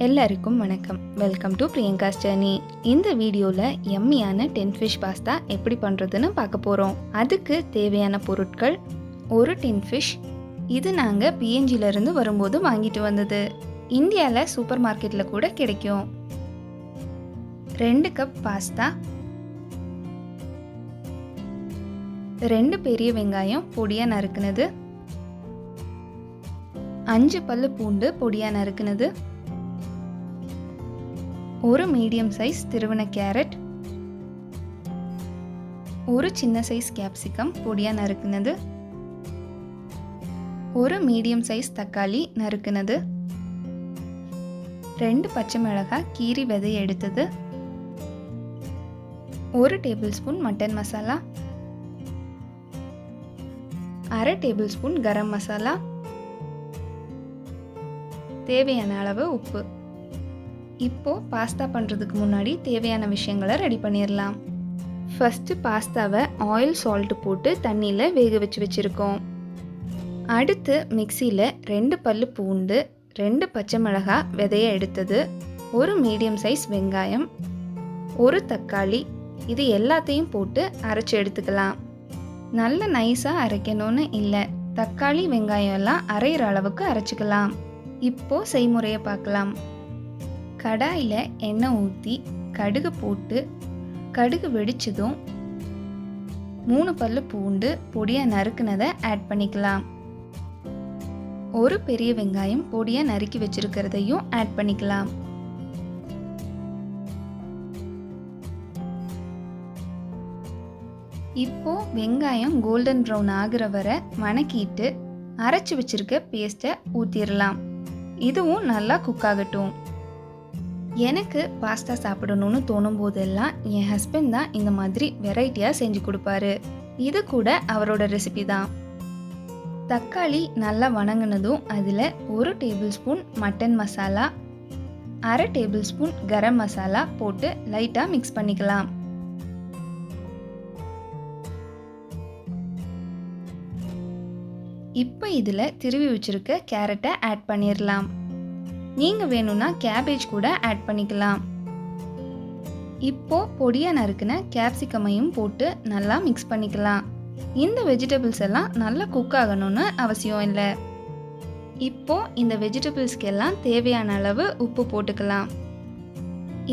எல்லாருக்கும் வணக்கம். Welcome to Priyanka's journey. இந்த வீடியோவில் எம்மியான 10 ஃபிஷ் பாஸ்தா எப்படி பண்ணுறதுன்னு பார்க்க போகிறோம். அதுக்கு தேவையான பொருட்கள்: ஒரு 10 ஃபிஷ். இது நாங்கள் பிஎன்ஜியிலேருந்து வரும்போது வாங்கிட்டு வந்தது. இந்தியாவில் சூப்பர் மார்க்கெட்டில் கூட கிடைக்கும். 2 கப் பாஸ்தா, 2 பெரிய வெங்காயம் பொடியாக நறுக்குனது, 5 பல்லு பூண்டு பொடியாக நறுக்குனது, ஒரு மீடியம் சைஸ் திருவன கேரட், ஒரு சின்ன சைஸ் கேப்சிகம் பொடியாக நறுக்குனது, ஒரு மீடியம் சைஸ் தக்காளி நறுக்குனது, 2 பச்சை மிளகாய் கீரி விதை எடுத்தது, 1 tablespoon mutton masala, 1/2 tablespoon garam masala, தேவையான அளவு உப்பு. இப்போ பாஸ்தா பண்ணுறதுக்கு முன்னாடி தேவையான விஷயங்களை ரெடி பண்ணிடலாம். ஃபஸ்ட்டு பாஸ்தாவை ஆயில் சால்ட் போட்டு தண்ணியில் வேக வச்சுருக்கோம். அடுத்து மிக்சியில் 2 பல்லு பூண்டு, 2 பச்சை மிளகாய் விதையை எடுத்தது, ஒரு மீடியம் சைஸ் வெங்காயம், ஒரு தக்காளி, இது எல்லாத்தையும் போட்டு அரைச்சி எடுத்துக்கலாம். நல்ல நைஸாக அரைக்கணும்னு இல்லை, தக்காளி வெங்காயம் எல்லாம் அரைகிற அளவுக்கு அரைச்சிக்கலாம். இப்போது செய்முறையை பார்க்கலாம். கடாயில் எண்ணெய் ஊற்றி கடுகு போட்டு, கடுகு வெடிச்சதும் 3 பல்லு பூண்டு பொடியாக நறுக்குனதை ஆட் பண்ணிக்கலாம். ஒரு பெரிய வெங்காயம் பொடியாக நறுக்கி வச்சிருக்கிறதையும் ஆட் பண்ணிக்கலாம். இப்போ வெங்காயம் கோல்டன் ப்ரௌன் ஆகிற வரை வணக்கிட்டு அரைச்சி வச்சிருக்க பேஸ்ட்டை ஊற்றிடலாம். இதுவும் நல்லா குக் ஆகட்டும். எனக்கு பாஸ்தா சாப்பிடணும்னு தோணும் போதெல்லாம் என் ஹஸ்பண்ட் தான் இந்த மாதிரி வெரைட்டியாக செஞ்சு கொடுப்பாரு. இது கூட அவரோட ரெசிபி தான். தக்காளி நல்லா வணங்கினதும் அதில் 1 tablespoon mutton masala, 1/2 tablespoon garam masala போட்டு லைட்டாக மிக்ஸ் பண்ணிக்கலாம். இப்போ இதில் திருவி வச்சிருக்க கேரட்டை ஆட் பண்ணிடலாம். நீங்கள் வேணும்னா கேபேஜ் கூட ஆட் பண்ணிக்கலாம். இப்போ பொடியாக நறுக்குன கேப்சிகமையும் போட்டு நல்லா மிக்ஸ் பண்ணிக்கலாம். இந்த வெஜிடபிள்ஸ் எல்லாம் நல்லா குக் ஆகணும்னு அவசியம் இல்லை. இப்போ இந்த வெஜிடபிள்ஸ்க்கு எல்லாம் தேவையான அளவு உப்பு போட்டுக்கலாம்.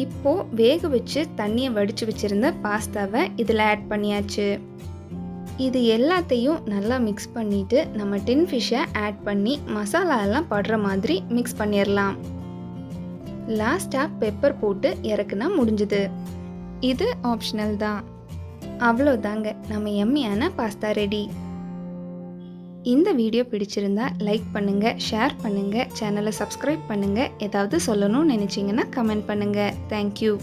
இப்போ வேக வச்சு தண்ணியை வடித்து வச்சுருந்த பாஸ்தாவை இதில் ஆட் பண்ணியாச்சு. இது எல்லாத்தையும் நல்லா மிக்ஸ் பண்ணிவிட்டு நம்ம 10 ஃபிஷ்ஷை ஆட் பண்ணி மசாலா எல்லாம் படுற மாதிரி மிக்ஸ் பண்ணிடலாம். லாஸ்ட்டாக பெப்பர் போட்டு இறக்குனா முடிஞ்சுது. இது ஆப்ஷனல் தான். அவ்வளோதாங்க, நம்ம எம்மியான பாஸ்தா ரெடி. இந்த வீடியோ பிடிச்சிருந்தா லைக் பண்ணுங்கள், ஷேர் பண்ணுங்கள், சேனலை சப்ஸ்கிரைப் பண்ணுங்கள். ஏதாவது சொல்லணும்னு நினச்சிங்கன்னா கமெண்ட் பண்ணுங்கள். தேங்க்யூ.